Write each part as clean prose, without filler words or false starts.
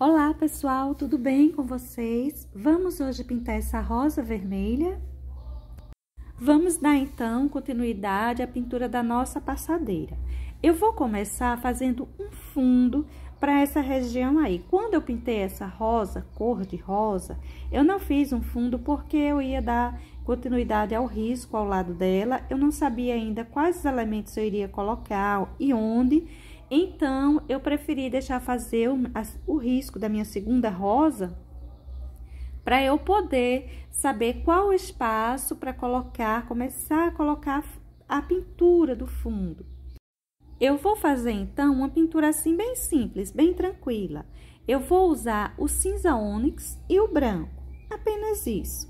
Olá pessoal, tudo bem com vocês? Vamos hoje pintar essa rosa vermelha? Vamos dar então continuidade à pintura da nossa passadeira. Eu vou começar fazendo um fundo para essa região aí. Quando eu pintei essa rosa, cor de rosa, eu não fiz um fundo porque eu ia dar continuidade ao risco ao lado dela. Eu não sabia ainda quais elementos eu iria colocar e onde. Então, eu preferi deixar fazer o risco da minha segunda rosa para eu poder saber qual o espaço para começar a colocar a pintura do fundo. Eu vou fazer, então, uma pintura assim bem simples, bem tranquila. Eu vou usar o cinza ônix e o branco, apenas isso.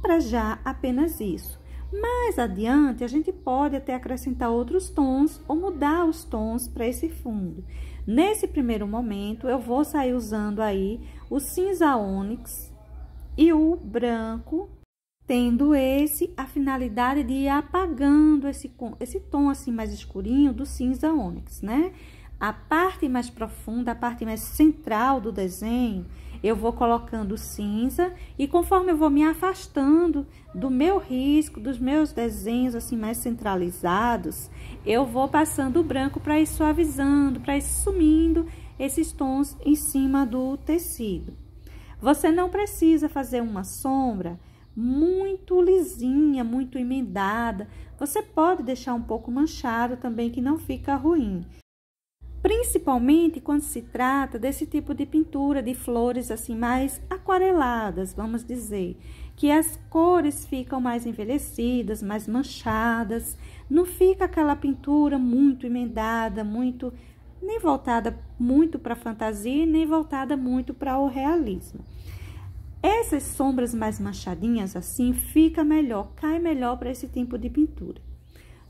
Para já, apenas isso. Mais adiante, a gente pode até acrescentar outros tons ou mudar os tons para esse fundo. Nesse primeiro momento, eu vou sair usando aí o cinza ônix e o branco, tendo a finalidade de ir apagando esse tom assim mais escurinho do cinza ônix, né? A parte mais profunda, a parte mais central do desenho, eu vou colocando cinza e conforme eu vou me afastando do meu risco, dos meus desenhos assim mais centralizados, eu vou passando o branco para ir suavizando, para ir sumindo esses tons em cima do tecido. Você não precisa fazer uma sombra muito lisinha, muito emendada. Você pode deixar um pouco manchado também, que não fica ruim. Principalmente quando se trata desse tipo de pintura de flores assim mais aquareladas, vamos dizer, que as cores ficam mais envelhecidas, mais manchadas, não fica aquela pintura muito emendada, nem voltada muito para a fantasia, nem voltada muito para o realismo. Essas sombras mais manchadinhas assim fica melhor, cai melhor para esse tipo de pintura.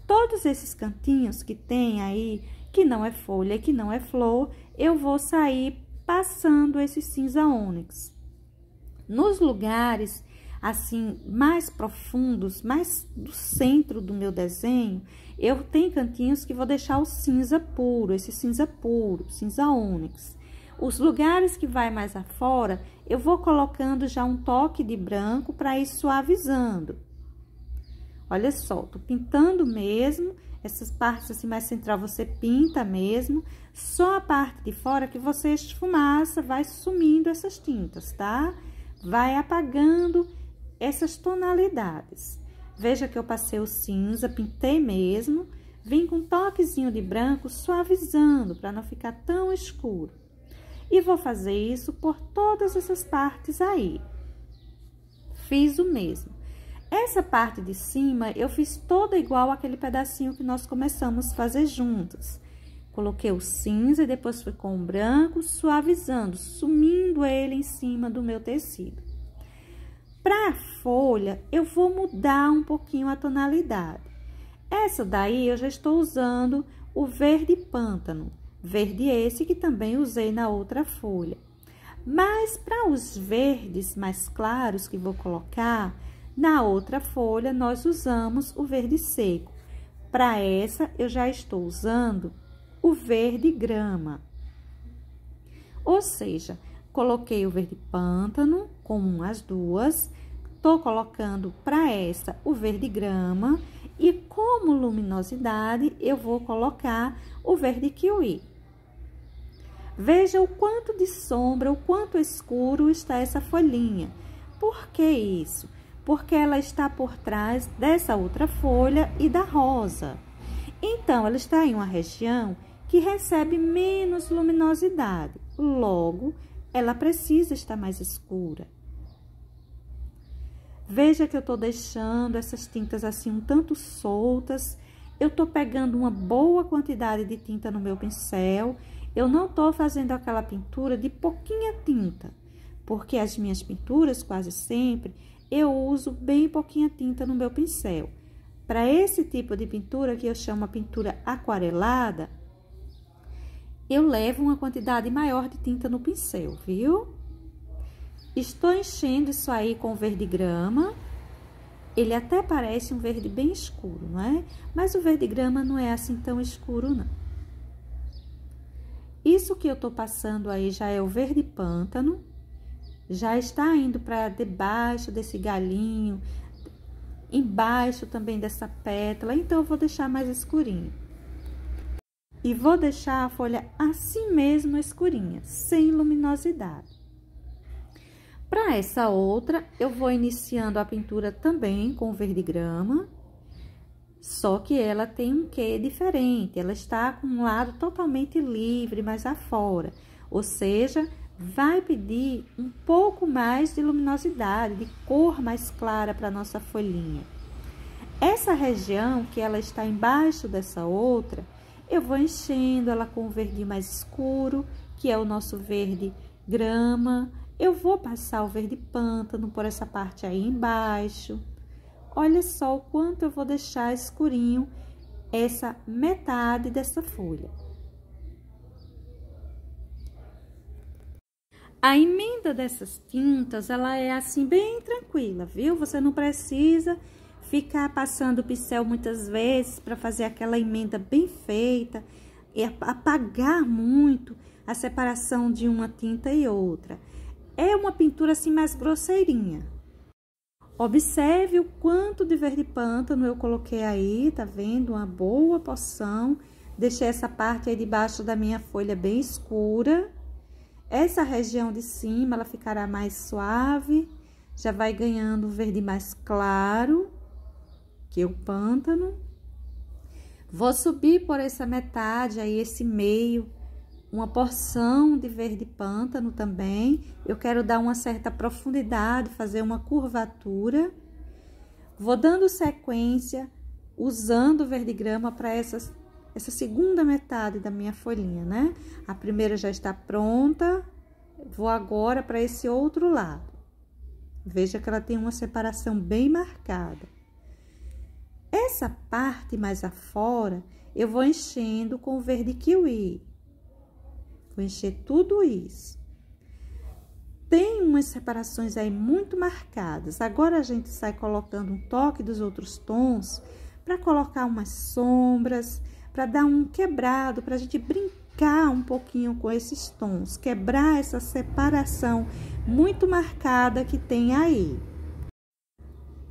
Todos esses cantinhos que tem aí, que não é folha, que não é flor, eu vou sair passando esse cinza ônix. Nos lugares, assim, mais profundos, mais do centro do meu desenho, eu tenho cantinhos que vou deixar o cinza puro, esse cinza puro, cinza ônix. Os lugares que vai mais afora, eu vou colocando já um toque de branco para ir suavizando. Olha só, tô pintando mesmo. Essas partes assim mais central você pinta mesmo, só a parte de fora que você esfumaça, vai sumindo essas tintas, tá? Vai apagando essas tonalidades. Veja que eu passei o cinza, pintei mesmo, vim com um toquezinho de branco suavizando para não ficar tão escuro. E vou fazer isso por todas essas partes aí. Fiz o mesmo. Essa parte de cima, eu fiz toda igual aquele pedacinho que nós começamos a fazer juntos. Coloquei o cinza e depois fui com o branco, suavizando, sumindo ele em cima do meu tecido. Para a folha, eu vou mudar um pouquinho a tonalidade. Essa daí, eu já estou usando o verde pântano. Verde esse que também usei na outra folha. Mas, para os verdes mais claros que vou colocar, na outra folha, nós usamos o verde seco. Para essa, eu já estou usando o verde grama. Ou seja, coloquei o verde pântano com as duas, tô colocando para essa o verde grama e como luminosidade, eu vou colocar o verde kiwi. Veja o quanto de sombra, o quanto escuro está essa folhinha. Por que isso? Porque ela está por trás dessa outra folha e da rosa. Então, ela está em uma região que recebe menos luminosidade. Logo, ela precisa estar mais escura. Veja que eu estou deixando essas tintas assim um tanto soltas. Eu estou pegando uma boa quantidade de tinta no meu pincel. Eu não estou fazendo aquela pintura de pouquinha tinta, porque as minhas pinturas, quase sempre, eu uso bem pouquinha tinta no meu pincel. Para esse tipo de pintura, que eu chamo a pintura aquarelada, eu levo uma quantidade maior de tinta no pincel, viu? Estou enchendo isso aí com verde grama. Ele até parece um verde bem escuro, não é? Mas o verde grama não é assim tão escuro, não. Isso que eu tô passando aí já é o verde pântano, já está indo para debaixo desse galinho, embaixo também dessa pétala, então eu vou deixar mais escurinho. E vou deixar a folha assim mesmo escurinha, sem luminosidade. Para essa outra, eu vou iniciando a pintura também com verde grama, só que ela tem um quê diferente, ela está com um lado totalmente livre, mais afora, ou seja, vai pedir um pouco mais de luminosidade, de cor mais clara para nossa folhinha. Essa região que ela está embaixo dessa outra, eu vou enchendo ela com o verde mais escuro, que é o nosso verde grama. Eu vou passar o verde pântano por essa parte aí embaixo. Olha só o quanto eu vou deixar escurinho essa metade dessa folha. A emenda dessas tintas, ela é assim bem tranquila, viu? Você não precisa ficar passando o pincel muitas vezes para fazer aquela emenda bem feita e apagar muito a separação de uma tinta e outra. É uma pintura assim mais grosseirinha. Observe o quanto de verde pântano eu coloquei aí, tá vendo? Uma boa porção. Deixei essa parte aí debaixo da minha folha bem escura. Essa região de cima, ela ficará mais suave. Já vai ganhando um verde mais claro, que é o pântano. Vou subir por essa metade aí, esse meio, uma porção de verde pântano também. Eu quero dar uma certa profundidade, fazer uma curvatura. Vou dando sequência, usando o verde grama para essa segunda metade da minha folhinha, né? A primeira já está pronta, vou agora para esse outro lado. Veja que ela tem uma separação bem marcada. Essa parte mais afora, eu vou enchendo com o verde kiwi. Vou encher tudo isso. Tem umas separações aí muito marcadas. Agora, a gente sai colocando um toque dos outros tons para colocar umas sombras, para dar um quebrado, para a gente brincar um pouquinho com esses tons, quebrar essa separação muito marcada que tem aí.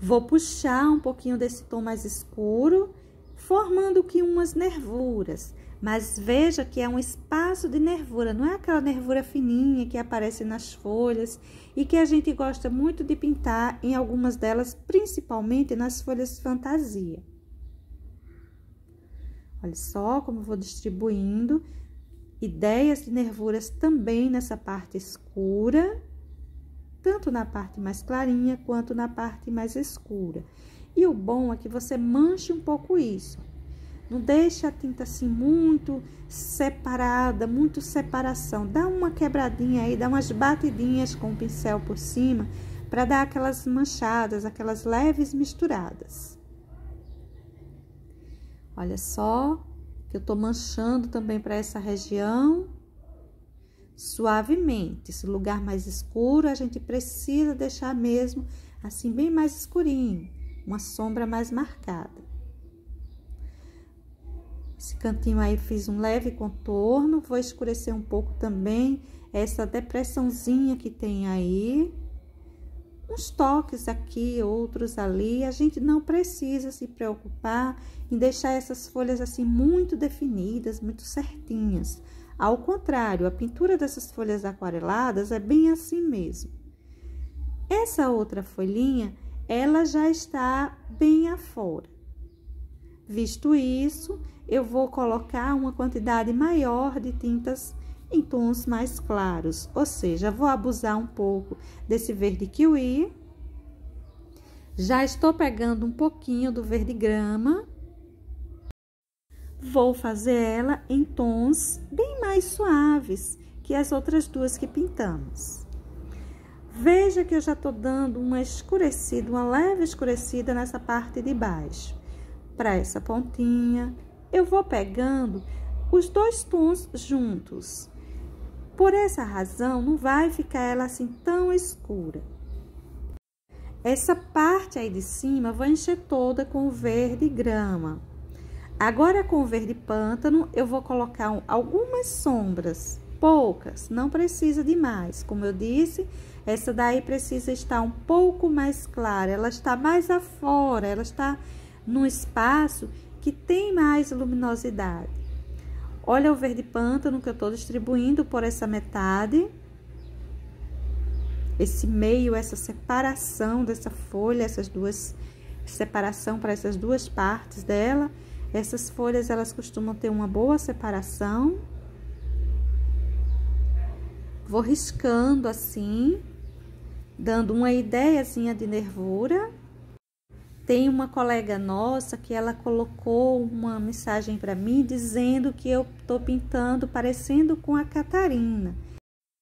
Vou puxar um pouquinho desse tom mais escuro, formando aqui umas nervuras. Mas veja que é um espaço de nervura, não é aquela nervura fininha que aparece nas folhas e que a gente gosta muito de pintar em algumas delas, principalmente nas folhas fantasia. Olha só como eu vou distribuindo ideias de nervuras também nessa parte escura, tanto na parte mais clarinha quanto na parte mais escura. E o bom é que você manche um pouco isso. Não deixa a tinta assim muito separada, muito separação. Dá uma quebradinha aí, dá umas batidinhas com o pincel por cima, para dar aquelas manchadas, aquelas leves misturadas. Olha só, que eu tô manchando também para essa região, suavemente. Esse lugar mais escuro, a gente precisa deixar mesmo assim, bem mais escurinho, uma sombra mais marcada. Esse cantinho aí fiz um leve contorno, vou escurecer um pouco também essa depressãozinha que tem aí. Uns toques aqui, outros ali. A gente não precisa se preocupar em deixar essas folhas assim muito definidas, muito certinhas. Ao contrário, a pintura dessas folhas aquareladas é bem assim mesmo. Essa outra folhinha, ela já está bem afora. Visto isso, eu vou colocar uma quantidade maior de tintas em tons mais claros, ou seja, vou abusar um pouco desse verde kiwi. Já estou pegando um pouquinho do verde grama. Vou fazer ela em tons bem mais suaves que as outras duas que pintamos. Veja que eu já estou dando uma escurecida, uma leve escurecida nessa parte de baixo. Para essa pontinha, eu vou pegando os dois tons juntos. Por essa razão, não vai ficar ela assim tão escura. Essa parte aí de cima, eu vou encher toda com o verde grama. Agora, com o verde pântano, eu vou colocar algumas sombras, poucas, não precisa de mais. Como eu disse, essa daí precisa estar um pouco mais clara, ela está mais afora, ela está num espaço que tem mais luminosidade. Olha o verde pântano que eu estou distribuindo por essa metade. Esse meio, essa separação dessa folha, separação para essas duas partes dela. Essas folhas, elas costumam ter uma boa separação. Vou riscando assim, dando uma ideiazinha de nervura. Tem uma colega nossa que ela colocou uma mensagem para mim dizendo que eu tô pintando parecendo com a Catarina.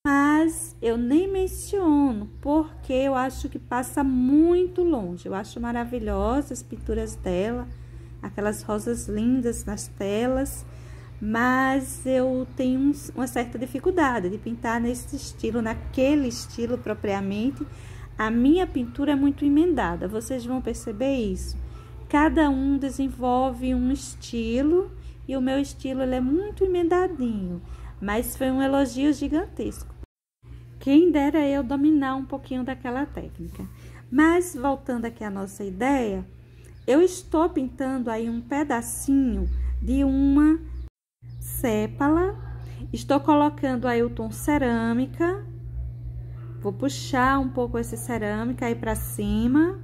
Mas eu nem menciono, porque eu acho que passa muito longe. Eu acho maravilhosas as pinturas dela, aquelas rosas lindas nas telas, mas eu tenho uma certa dificuldade de pintar nesse estilo, naquele estilo propriamente. A minha pintura é muito emendada, vocês vão perceber isso. Cada um desenvolve um estilo e o meu estilo ele é muito emendadinho, mas foi um elogio gigantesco. Quem dera eu dominar um pouquinho daquela técnica. Mas voltando aqui à nossa ideia, eu estou pintando aí um pedacinho de uma sépala, estou colocando aí o tom cerâmica, vou puxar um pouco esse cerâmica aí para cima.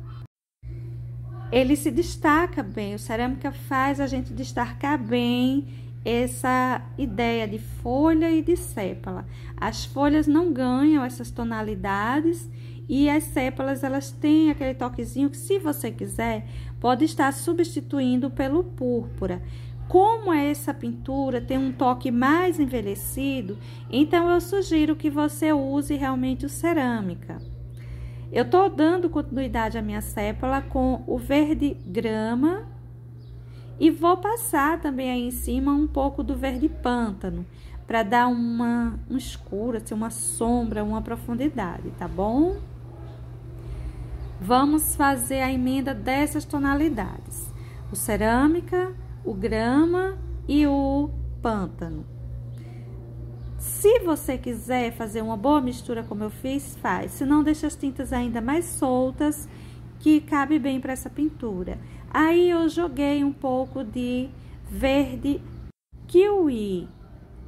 Ele se destaca bem, o cerâmica faz a gente destacar bem essa ideia de folha e de sépala. As folhas não ganham essas tonalidades e as sépalas, elas têm aquele toquezinho que, se você quiser, pode estar substituindo pelo púrpura. Como essa pintura tem um toque mais envelhecido, então eu sugiro que você use realmente o cerâmica. Eu tô dando continuidade à minha sépala com o verde grama e vou passar também aí em cima um pouco do verde pântano, para dar um escuro, assim, uma sombra, uma profundidade, tá bom? Vamos fazer a emenda dessas tonalidades: o cerâmica, o grama e o pântano. Se você quiser fazer uma boa mistura como eu fiz, faz. Se não, deixa as tintas ainda mais soltas, que cabe bem para essa pintura. Aí eu joguei um pouco de verde kiwi.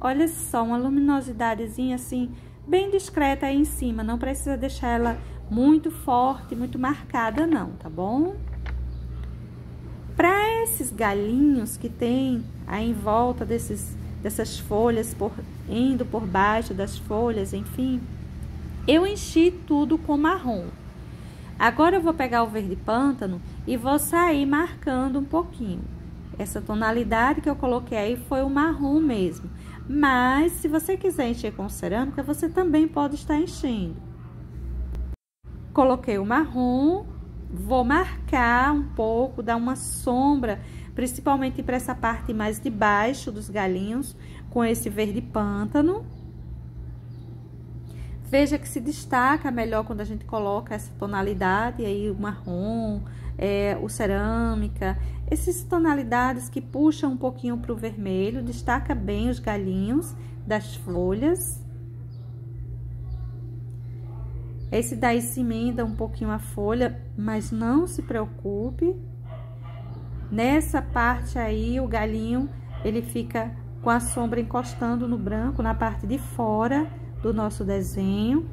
Olha só, uma luminosidadezinha assim, bem discreta aí em cima. Não precisa deixar ela muito forte, muito marcada não, tá bom? Para esses galinhos que tem aí em volta dessas folhas, indo por baixo das folhas, enfim, eu enchi tudo com marrom. Agora eu vou pegar o verde pântano e vou sair marcando um pouquinho. Essa tonalidade que eu coloquei aí foi o marrom mesmo. Mas, se você quiser encher com cerâmica, você também pode estar enchendo. Coloquei o marrom, vou marcar um pouco, dar uma sombra, principalmente para essa parte mais de baixo dos galinhos, com esse verde pântano. Veja que se destaca melhor quando a gente coloca essa tonalidade aí, o marrom, o cerâmica, essas tonalidades que puxam um pouquinho para o vermelho, destaca bem os galinhos das folhas. Esse daí se emenda um pouquinho a folha, mas não se preocupe. Nessa parte aí, o galinho, ele fica com a sombra encostando no branco, na parte de fora do nosso desenho.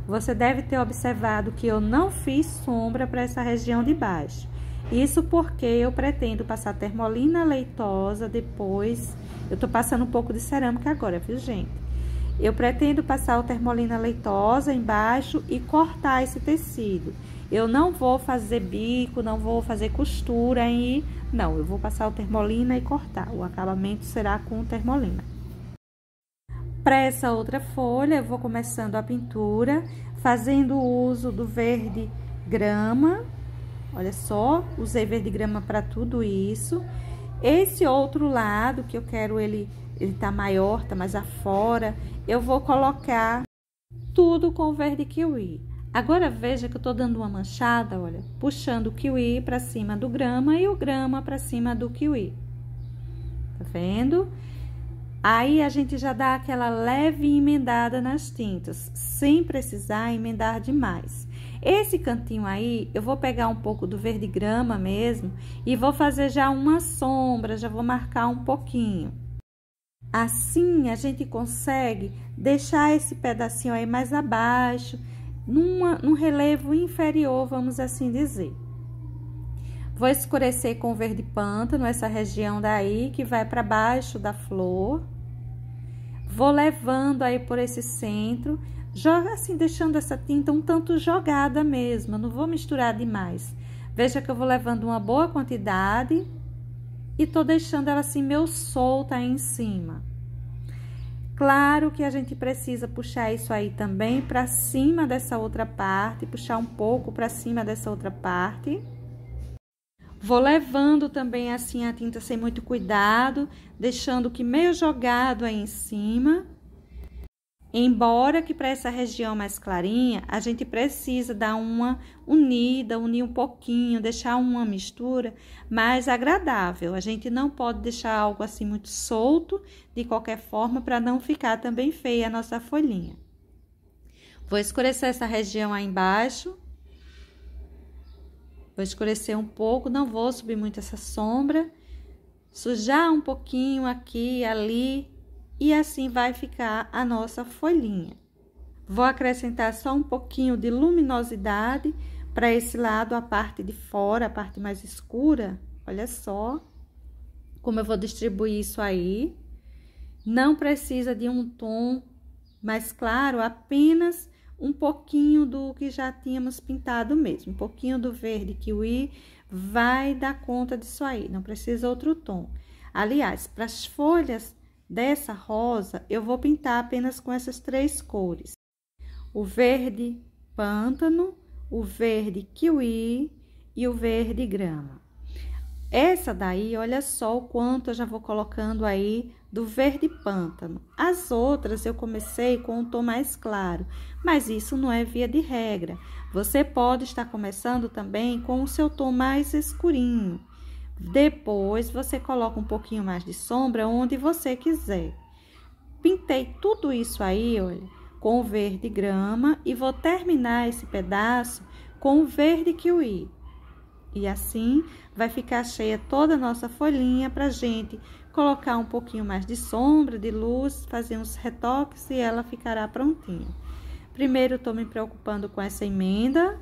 Você deve ter observado que eu não fiz sombra para essa região de baixo. Isso porque eu pretendo passar termolina leitosa depois. Eu tô passando um pouco de cerâmica agora, viu, gente? Eu pretendo passar o termolina leitosa embaixo e cortar esse tecido. Eu não vou fazer bico, não vou fazer costura aí, não. Eu vou passar o termolina e cortar. O acabamento será com o termolina. Para essa outra folha, eu vou começando a pintura, fazendo o uso do verde grama. Olha só, usei verde grama para tudo isso. Esse outro lado, que eu quero ele tá maior, tá mais afora, eu vou colocar tudo com verde kiwi. Agora, veja que eu tô dando uma manchada, olha, puxando o kiwi para cima do grama e o grama para cima do kiwi. Tá vendo? Aí a gente já dá aquela leve emendada nas tintas, sem precisar emendar demais. Esse cantinho aí, eu vou pegar um pouco do verde grama mesmo e vou fazer já uma sombra, já vou marcar um pouquinho. Assim, a gente consegue deixar esse pedacinho aí mais abaixo, num relevo inferior, vamos assim dizer. Vou escurecer com o verde pântano, essa região daí que vai para baixo da flor. Vou levando aí por esse centro, joga assim, deixando essa tinta um tanto jogada mesmo, não vou misturar demais. Veja que eu vou levando uma boa quantidade e tô deixando ela assim meio solta aí em cima. Claro que a gente precisa puxar isso aí também para cima dessa outra parte, puxar um pouco para cima dessa outra parte. Vou levando também assim a tinta sem muito cuidado, deixando que meio jogado aí em cima. Embora que para essa região mais clarinha, a gente precisa dar uma unida, unir um pouquinho, deixar uma mistura mais agradável. A gente não pode deixar algo assim muito solto, de qualquer forma, para não ficar também feia a nossa folhinha. Vou escurecer essa região aí embaixo. Vou escurecer um pouco, não vou subir muito essa sombra. Sujar um pouquinho aqui e ali. E assim vai ficar a nossa folhinha. Vou acrescentar só um pouquinho de luminosidade para esse lado, a parte de fora, a parte mais escura. Olha só como eu vou distribuir isso aí. Não precisa de um tom mais claro, apenas um pouquinho do que já tínhamos pintado mesmo. Um pouquinho do verde kiwi vai dar conta disso aí, não precisa outro tom. Aliás, para as folhas dessa rosa, eu vou pintar apenas com essas três cores. O verde pântano, o verde kiwi e o verde grama. Essa daí, olha só o quanto eu já vou colocando aí do verde pântano. As outras eu comecei com um tom mais claro, mas isso não é via de regra. Você pode estar começando também com o seu tom mais escurinho. Depois, você coloca um pouquinho mais de sombra onde você quiser. Pintei tudo isso aí, olha, com o verde grama e vou terminar esse pedaço com o verde kiwi. E assim, vai ficar cheia toda a nossa folhinha pra gente colocar um pouquinho mais de sombra, de luz, fazer uns retoques e ela ficará prontinha. Primeiro, tô me preocupando com essa emenda.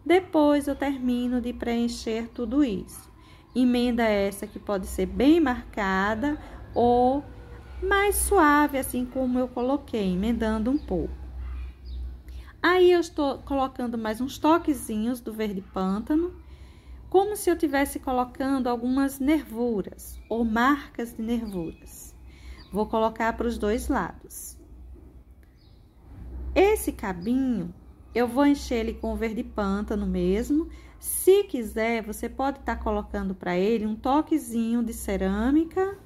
Depois, eu termino de preencher tudo isso. Emenda essa que pode ser bem marcada ou mais suave, assim como eu coloquei, emendando um pouco. Aí, eu estou colocando mais uns toquezinhos do verde pântano, como se eu estivesse colocando algumas nervuras ou marcas de nervuras. Vou colocar para os dois lados. Esse cabinho, eu vou encher ele com o verde pântano mesmo. Se quiser, você pode estar colocando para ele um toquezinho de cerâmica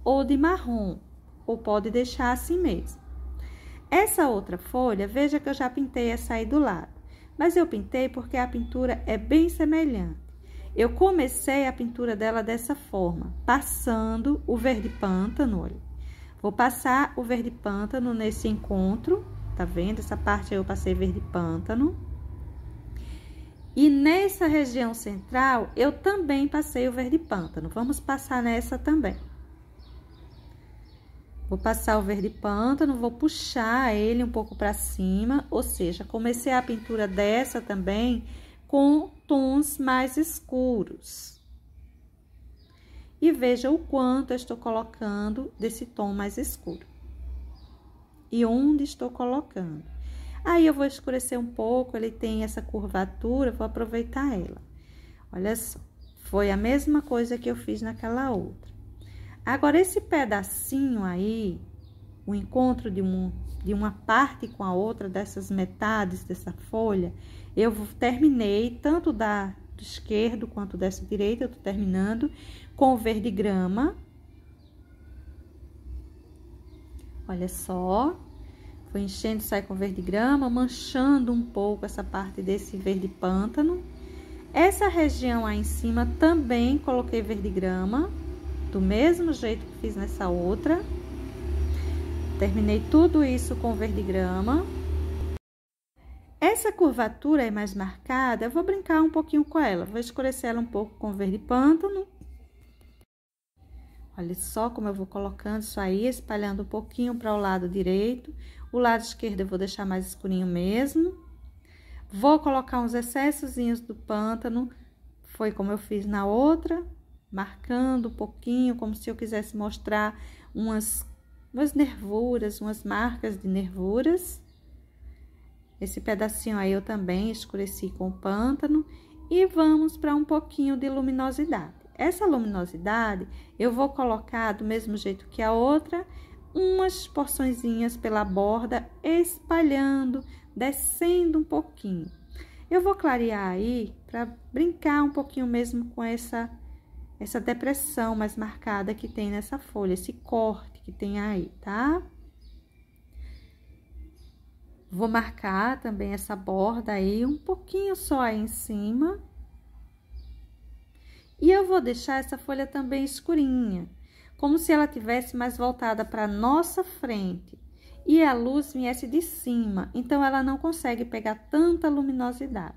ou de marrom, ou pode deixar assim mesmo. Essa outra folha, veja que eu já pintei essa aí do lado, mas eu pintei porque a pintura é bem semelhante. Eu comecei a pintura dela dessa forma, passando o verde pântano, olha. Vou passar o verde pântano nesse encontro. Tá vendo? Essa parte aí eu passei verde pântano. E nessa região central, eu também passei o verde pântano. Vamos passar nessa também. Vou passar o verde pântano, vou puxar ele um pouco para cima, ou seja, comecei a pintura dessa também com tons mais escuros. E veja o quanto eu estou colocando desse tom mais escuro. E onde estou colocando. Aí, eu vou escurecer um pouco, ele tem essa curvatura, vou aproveitar ela. Olha só, foi a mesma coisa que eu fiz naquela outra. Agora, esse pedacinho aí, o encontro de uma parte com a outra, dessas metades dessa folha, eu terminei, tanto do esquerdo quanto dessa direita, eu tô terminando com o verde grama. Olha só, vou enchendo, sai com verde grama, manchando um pouco essa parte desse verde pântano. Essa região aí em cima também coloquei verde grama, do mesmo jeito que fiz nessa outra. Terminei tudo isso com verde grama. Essa curvatura é mais marcada, eu vou brincar um pouquinho com ela. Vou escurecer ela um pouco com verde pântano. Olha só como eu vou colocando isso aí, espalhando um pouquinho para o lado direito. O lado esquerdo eu vou deixar mais escurinho mesmo. Vou colocar uns excessozinhos do pântano, foi como eu fiz na outra, marcando um pouquinho, como se eu quisesse mostrar umas nervuras, umas marcas de nervuras. Esse pedacinho aí eu também escureci com o pântano. E vamos para um pouquinho de luminosidade. Essa luminosidade eu vou colocar do mesmo jeito que a outra, umas porçõezinhas pela borda, espalhando, descendo um pouquinho. Eu vou clarear aí para brincar um pouquinho mesmo com essa depressão mais marcada que tem nessa folha, esse corte que tem aí, tá? Vou marcar também essa borda aí, um pouquinho só aí em cima. E eu vou deixar essa folha também escurinha, como se ela tivesse mais voltada para nossa frente e a luz viesse de cima, então ela não consegue pegar tanta luminosidade.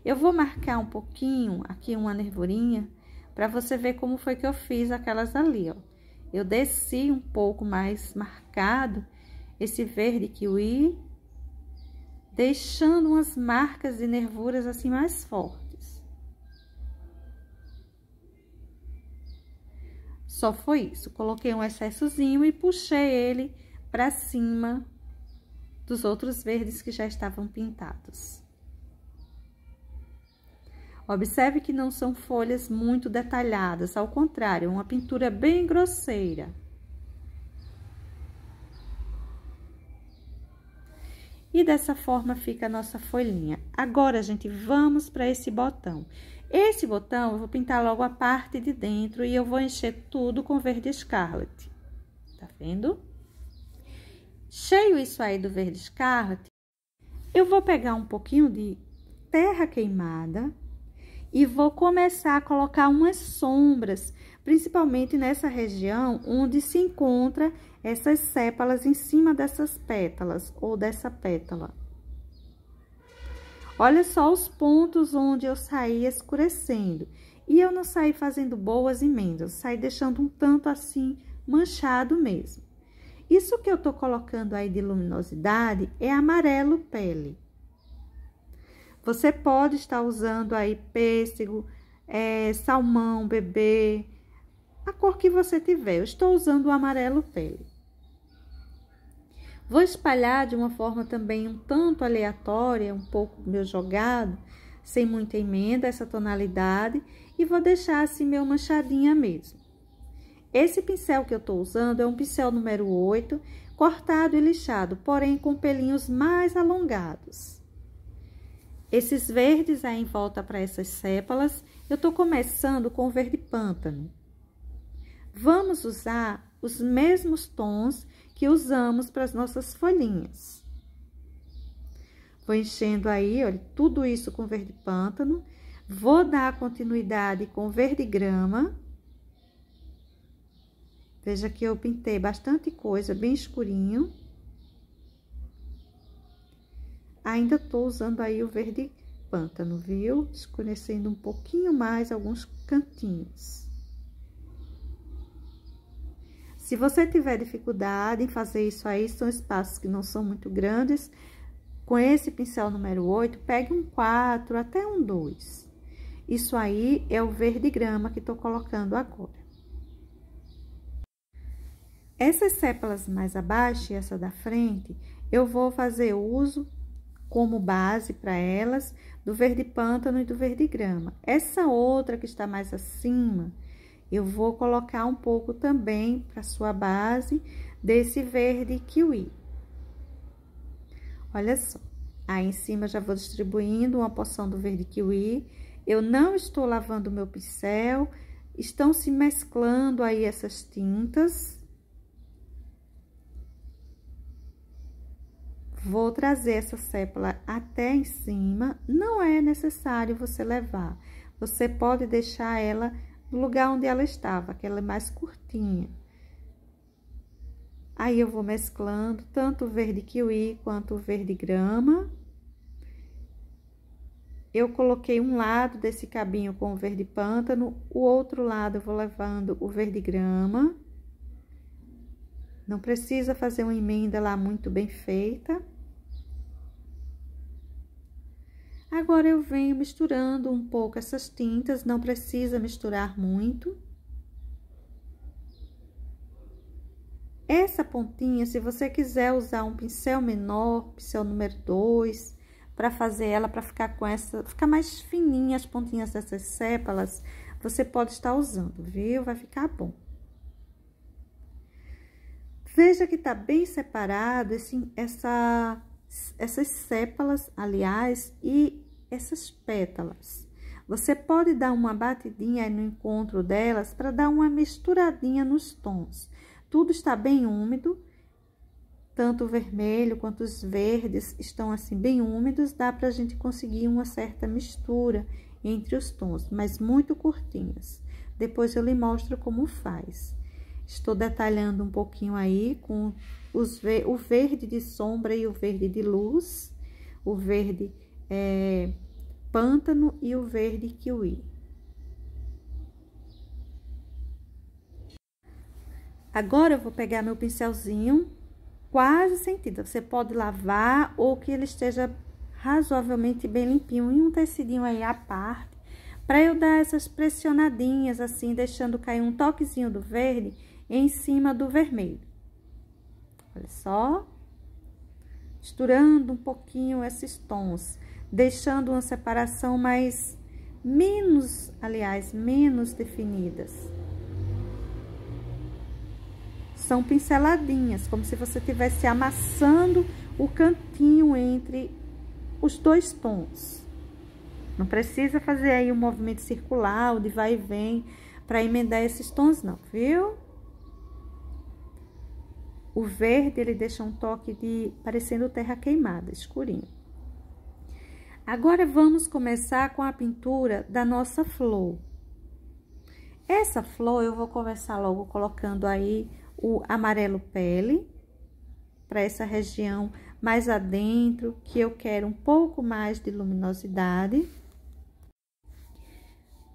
Eu vou marcar um pouquinho aqui uma nervurinha para você ver como foi que eu fiz aquelas ali, ó. Eu desci um pouco mais marcado esse verde kiwi, deixando umas marcas de nervuras assim mais fortes. Só foi isso, coloquei um excessozinho e puxei ele para cima dos outros verdes que já estavam pintados. Observe que não são folhas muito detalhadas, ao contrário, é uma pintura bem grosseira. E dessa forma fica a nossa folhinha. Agora, gente, vamos para esse botão. Esse botão eu vou pintar logo a parte de dentro e eu vou encher tudo com verde Scarlet. Tá vendo? Cheio isso aí do verde Scarlet, eu vou pegar um pouquinho de terra queimada e vou começar a colocar umas sombras, principalmente nessa região onde se encontra essas sépalas em cima dessas pétalas ou dessa pétala. Olha só os pontos onde eu saí escurecendo. E eu não saí fazendo boas emendas, eu saí deixando um tanto assim manchado mesmo. Isso que eu tô colocando aí de luminosidade é amarelo pele. Você pode estar usando aí pêssego, salmão, bebê, a cor que você tiver. Eu estou usando o amarelo pele. Vou espalhar de uma forma também um tanto aleatória, um pouco meio jogado, sem muita emenda, essa tonalidade, e vou deixar assim meio manchadinha mesmo. Esse pincel que eu tô usando é um pincel número 8, cortado e lixado, porém com pelinhos mais alongados. Esses verdes aí em volta para essas sépalas, eu tô começando com o verde pântano. Vamos usar os mesmos tons que usamos para as nossas folhinhas. Vou enchendo aí, olha, tudo isso com verde pântano. Vou dar continuidade com verde grama. Veja que eu pintei bastante coisa, bem escurinho. Ainda tô usando aí o verde pântano, viu? Escurecendo um pouquinho mais alguns cantinhos. Se você tiver dificuldade em fazer isso aí, são espaços que não são muito grandes, com esse pincel número 8, pegue um 4 até um 2. Isso aí é o verde grama que tô colocando agora. Essas sépalas mais abaixo e essa da frente, eu vou fazer uso como base para elas do verde pântano e do verde grama. Essa outra que está mais acima, eu vou colocar um pouco também para sua base desse verde kiwi. Olha só, aí em cima já vou distribuindo uma porção do verde kiwi. Eu não estou lavando o meu pincel, estão se mesclando aí essas tintas. Vou trazer essa sépola até em cima, não é necessário você levar. Você pode deixar ela no lugar onde ela estava, que ela é mais curtinha. Aí eu vou mesclando tanto o verde kiwi quanto o verde grama. Eu coloquei um lado desse cabinho com o verde pântano, o outro lado eu vou levando o verde grama. Não precisa fazer uma emenda lá muito bem feita. Agora eu venho misturando um pouco essas tintas, não precisa misturar muito. Essa pontinha, se você quiser usar um pincel menor, pincel número 2, para fazer ela, para ficar com essa, ficar mais fininha as pontinhas dessas sépalas, você pode estar usando, viu? Vai ficar bom. Veja que tá bem separado essas sépalas, aliás, e essas pétalas. Você pode dar uma batidinha aí no encontro delas para dar uma misturadinha nos tons. Tudo está bem úmido, tanto o vermelho quanto os verdes estão assim bem úmidos, dá pra gente conseguir uma certa mistura entre os tons, mas muito curtinhas. Depois eu lhe mostro como faz. Estou detalhando um pouquinho aí com o verde de sombra e o verde de luz, o verde pântano e o verde kiwi. Agora eu vou pegar meu pincelzinho quase sem tinta. Você pode lavar ou que ele esteja razoavelmente bem limpinho em um tecidinho aí à parte, para eu dar essas pressionadinhas assim, deixando cair um toquezinho do verde em cima do vermelho. Olha só, misturando um pouquinho esses tons, deixando uma separação menos definidas. São pinceladinhas, como se você estivesse amassando o cantinho entre os dois tons. Não precisa fazer aí um movimento circular, de vai e vem, para emendar esses tons não, viu? O verde, ele deixa um toque parecendo terra queimada, escurinho. Agora, vamos começar com a pintura da nossa flor. Essa flor, eu vou começar logo colocando aí o amarelo pele, para essa região mais adentro, que eu quero um pouco mais de luminosidade.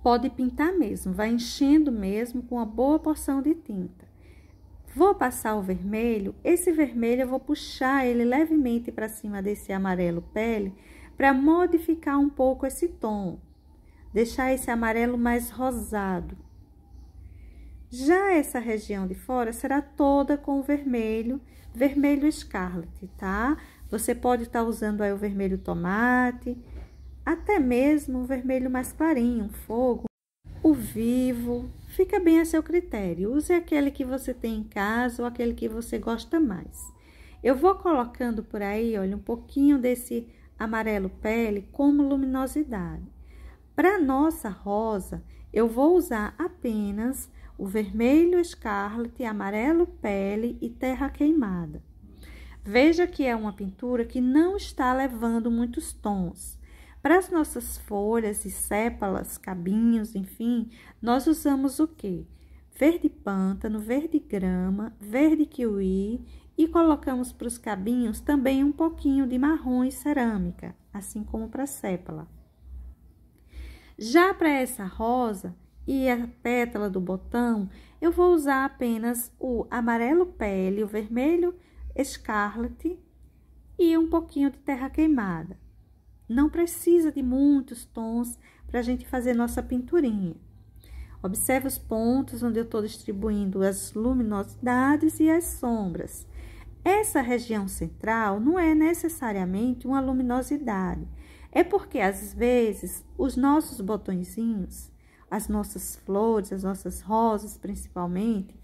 Pode pintar mesmo, vai enchendo mesmo com uma boa porção de tinta. Vou passar o vermelho, esse vermelho eu vou puxar ele levemente para cima desse amarelo pele, para modificar um pouco esse tom, deixar esse amarelo mais rosado. Já essa região de fora será toda com o vermelho Scarlet, tá? Você pode estar usando aí o vermelho tomate, até mesmo o vermelho mais clarinho, um fogo, o vivo, fica bem a seu critério. Use aquele que você tem em casa ou aquele que você gosta mais. Eu vou colocando por aí, olha, um pouquinho desse amarelo pele como luminosidade. Para nossa rosa, eu vou usar apenas o vermelho Scarlet, amarelo pele e terra queimada. Veja que é uma pintura que não está levando muitos tons. Para as nossas folhas e sépalas, cabinhos, enfim, nós usamos o quê? Verde pântano, verde grama, verde kiwi e colocamos para os cabinhos também um pouquinho de marrom e cerâmica, assim como para a sépala. Já para essa rosa e a pétala do botão, eu vou usar apenas o amarelo pele, o vermelho Scarlet e um pouquinho de terra queimada. Não precisa de muitos tons para a gente fazer nossa pinturinha. Observe os pontos onde eu estou distribuindo as luminosidades e as sombras. Essa região central não é necessariamente uma luminosidade. É porque, às vezes, os nossos botõezinhos, as nossas flores, as nossas rosas, principalmente,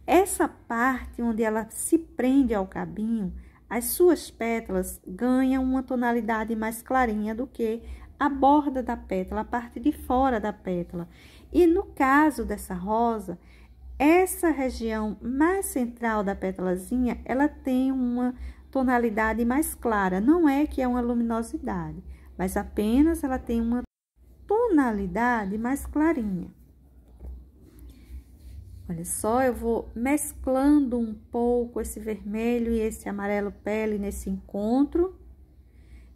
essa parte onde ela se prende ao cabinho, as suas pétalas ganham uma tonalidade mais clarinha do que a borda da pétala, a parte de fora da pétala. E no caso dessa rosa, essa região mais central da pétalazinha, ela tem uma tonalidade mais clara. Não é que é uma luminosidade, mas apenas ela tem uma tonalidade mais clarinha. Olha só, eu vou mesclando um pouco esse vermelho e esse amarelo pele nesse encontro.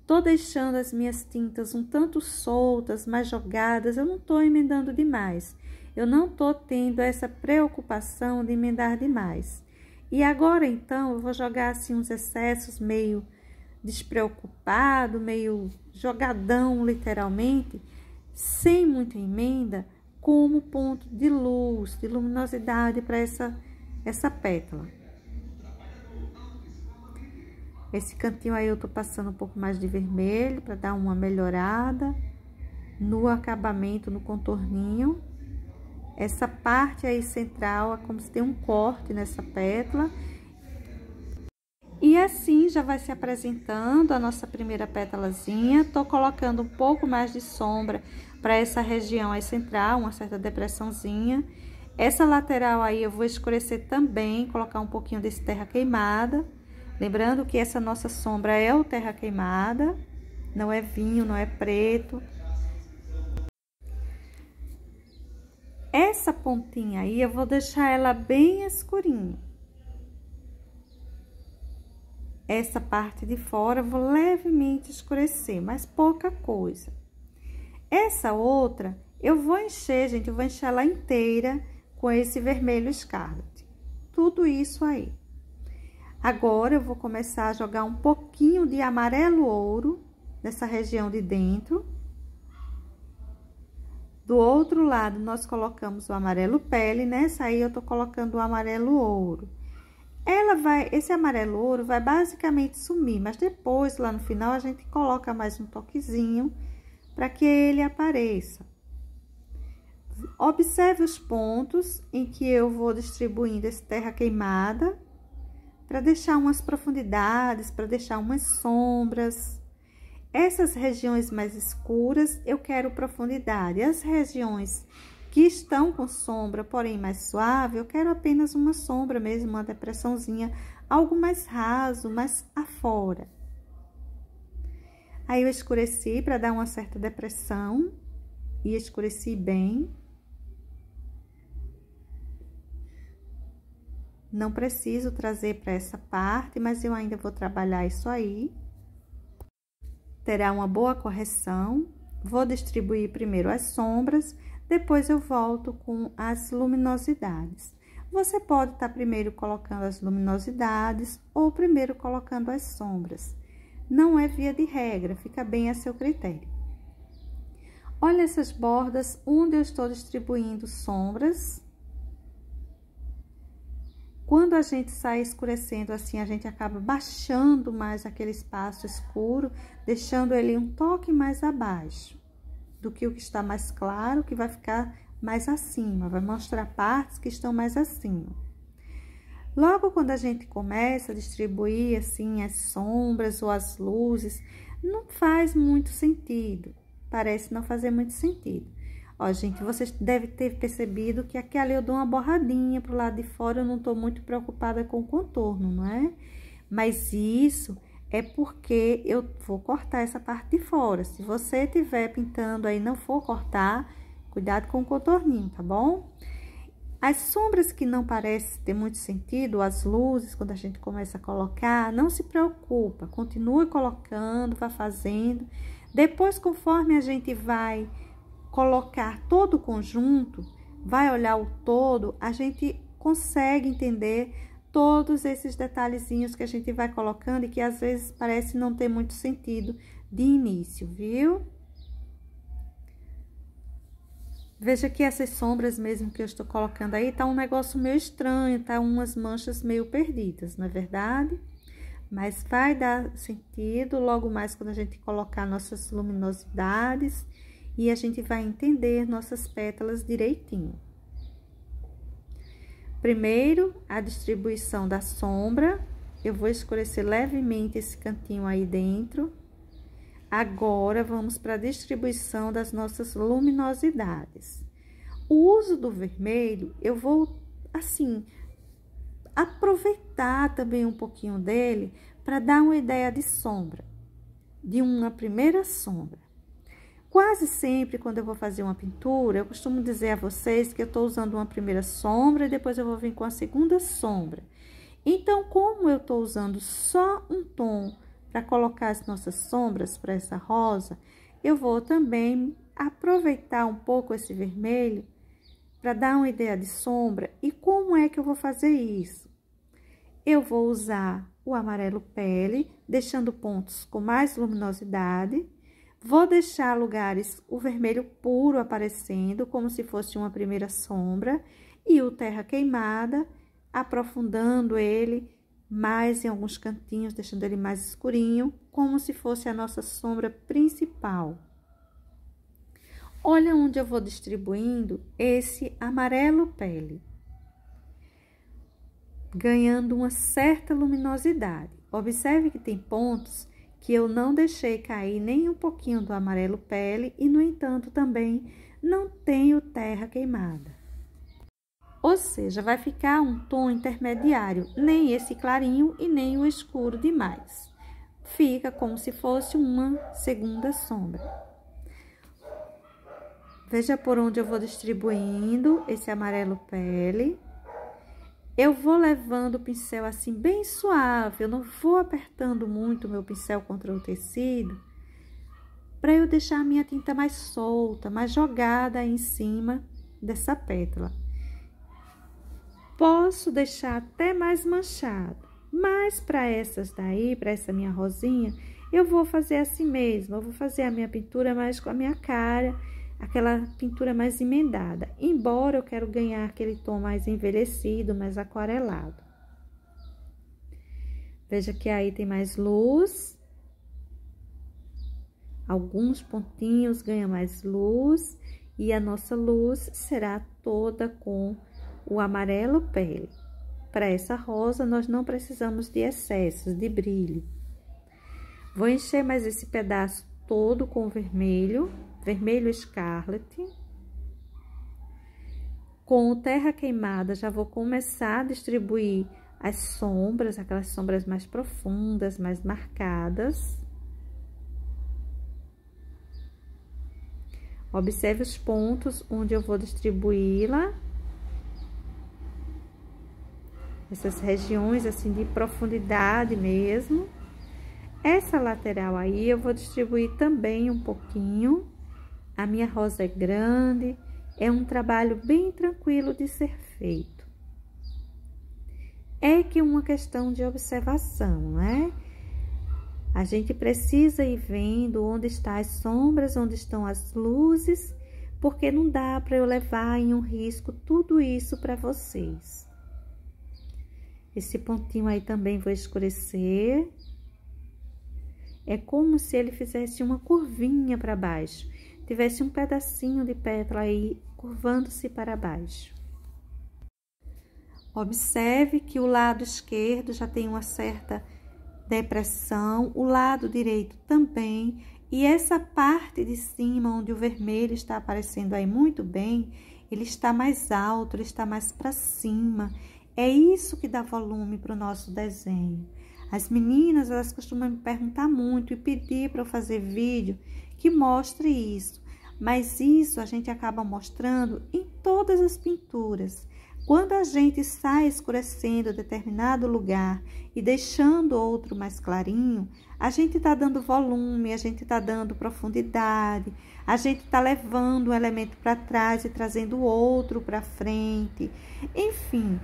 Tô deixando as minhas tintas um tanto soltas, mais jogadas, eu não tô emendando demais. Eu não tô tendo essa preocupação de emendar demais. E agora, então, eu vou jogar assim uns excessos meio despreocupado, meio jogadão, literalmente, sem muita emenda, como ponto de luz, de luminosidade para essa pétala. Esse cantinho aí eu tô passando um pouco mais de vermelho para dar uma melhorada no acabamento, no contorninho. Essa parte aí central é como se tem um corte nessa pétala. E assim já vai se apresentando a nossa primeira pétalazinha. Tô colocando um pouco mais de sombra para essa região aí central, uma certa depressãozinha. Essa lateral aí eu vou escurecer também, colocar um pouquinho desse terra queimada. Lembrando que essa nossa sombra é o terra queimada, não é vinho, não é preto. Essa pontinha aí eu vou deixar ela bem escurinha. Essa parte de fora eu vou levemente escurecer, mas pouca coisa. Essa outra, eu vou encher, gente, eu vou encher ela inteira com esse vermelho Scarlet. Tudo isso aí. Agora, eu vou começar a jogar um pouquinho de amarelo ouro nessa região de dentro. Do outro lado, nós colocamos o amarelo pele, nessa aí eu tô colocando o amarelo ouro. Esse amarelo ouro vai basicamente sumir, mas depois, lá no final, a gente coloca mais um toquezinho para que ele apareça. Observe os pontos em que eu vou distribuindo esse terra queimada, para deixar umas profundidades, para deixar umas sombras. Essas regiões mais escuras, eu quero profundidade. As regiões que estão com sombra, porém mais suave, eu quero apenas uma sombra mesmo, uma depressãozinha, algo mais raso, mais afora. Aí eu escureci para dar uma certa depressão e escureci bem. Não preciso trazer para essa parte, mas eu ainda vou trabalhar isso aí. Terá uma boa correção. Vou distribuir primeiro as sombras, depois eu volto com as luminosidades. Você pode estar primeiro colocando as luminosidades ou primeiro colocando as sombras. Não é via de regra, fica bem a seu critério. Olha essas bordas onde eu estou distribuindo sombras. Quando a gente sai escurecendo assim, a gente acaba baixando mais aquele espaço escuro, deixando ele um toque mais abaixo do que o que está mais claro, que vai ficar mais acima, vai mostrar partes que estão mais acima. Logo quando a gente começa a distribuir assim as sombras ou as luzes, não faz muito sentido, parece não fazer muito sentido. Ó, gente, vocês devem ter percebido que aqui ali eu dou uma borradinha pro lado de fora, eu não tô muito preocupada com o contorno, não é? Mas isso é porque eu vou cortar essa parte de fora. Se você estiver pintando aí e não for cortar, cuidado com o contorninho, tá bom? As sombras que não parecem ter muito sentido, as luzes, quando a gente começa a colocar, não se preocupa, continue colocando, vá fazendo. Depois, conforme a gente vai colocar todo o conjunto, vai olhar o todo, a gente consegue entender todos esses detalhezinhos que a gente vai colocando e que às vezes parece não ter muito sentido de início, viu? Veja que essas sombras mesmo que eu estou colocando aí, tá um negócio meio estranho, tá umas manchas meio perdidas, não é verdade? Mas vai dar sentido logo mais quando a gente colocar nossas luminosidades e a gente vai entender nossas pétalas direitinho. Primeiro, a distribuição da sombra. Eu vou escurecer levemente esse cantinho aí dentro. Agora, vamos para a distribuição das nossas luminosidades. O uso do vermelho, eu vou, assim, aproveitar também um pouquinho dele para dar uma ideia de sombra, de uma primeira sombra. Quase sempre, quando eu vou fazer uma pintura, eu costumo dizer a vocês que eu estou usando uma primeira sombra e depois eu vou vir com a segunda sombra. Então, como eu estou usando só um tom para colocar as nossas sombras para essa rosa, eu vou também aproveitar um pouco esse vermelho para dar uma ideia de sombra. E como é que eu vou fazer isso? Eu vou usar o amarelo pele, deixando pontos com mais luminosidade. Vou deixar lugares o vermelho puro aparecendo, como se fosse uma primeira sombra. E o terra queimada, aprofundando ele mais em alguns cantinhos, deixando ele mais escurinho, como se fosse a nossa sombra principal. Olha onde eu vou distribuindo esse amarelo pele, ganhando uma certa luminosidade. Observe que tem pontos que eu não deixei cair nem um pouquinho do amarelo pele e, no entanto, também não tenho terra queimada. Ou seja, vai ficar um tom intermediário, nem esse clarinho e nem o escuro demais. Fica como se fosse uma segunda sombra. Veja por onde eu vou distribuindo esse amarelo pele. Eu vou levando o pincel assim bem suave, eu não vou apertando muito o meu pincel contra o tecido, para eu deixar a minha tinta mais solta, mais jogada aí em cima dessa pétala. Posso deixar até mais manchado, mas para essas daí, para essa minha rosinha, eu vou fazer assim mesmo, eu vou fazer a minha pintura mais com a minha cara, aquela pintura mais emendada, embora eu quero ganhar aquele tom mais envelhecido, mais aquarelado. Veja que aí tem mais luz, alguns pontinhos ganham mais luz, e a nossa luz será toda com o amarelo pele. Para essa rosa, nós não precisamos de excessos de brilho. Vou encher mais esse pedaço todo com vermelho, vermelho Scarlet. Com o terra queimada, já vou começar a distribuir as sombras, aquelas sombras mais profundas, mais marcadas. Observe os pontos onde eu vou distribuí-la. Essas regiões assim de profundidade mesmo. Essa lateral aí eu vou distribuir também um pouquinho. A minha rosa é grande, é um trabalho bem tranquilo de ser feito. É que uma questão de observação, né? A gente precisa ir vendo onde estão as sombras, onde estão as luzes, porque não dá para eu levar em um risco tudo isso para vocês. Esse pontinho aí também vou escurecer. É como se ele fizesse uma curvinha para baixo. Tivesse um pedacinho de pétala aí curvando-se para baixo. Observe que o lado esquerdo já tem uma certa depressão, o lado direito também. E essa parte de cima, onde o vermelho está aparecendo aí muito bem, ele está mais alto, ele está mais para cima. É isso que dá volume para o nosso desenho. As meninas, elas costumam me perguntar muito e pedir para eu fazer vídeo que mostre isso. Mas isso a gente acaba mostrando em todas as pinturas. Quando a gente está escurecendo determinado lugar e deixando outro mais clarinho, a gente está dando volume, a gente está dando profundidade, a gente está levando um elemento para trás e trazendo o outro para frente. Enfim,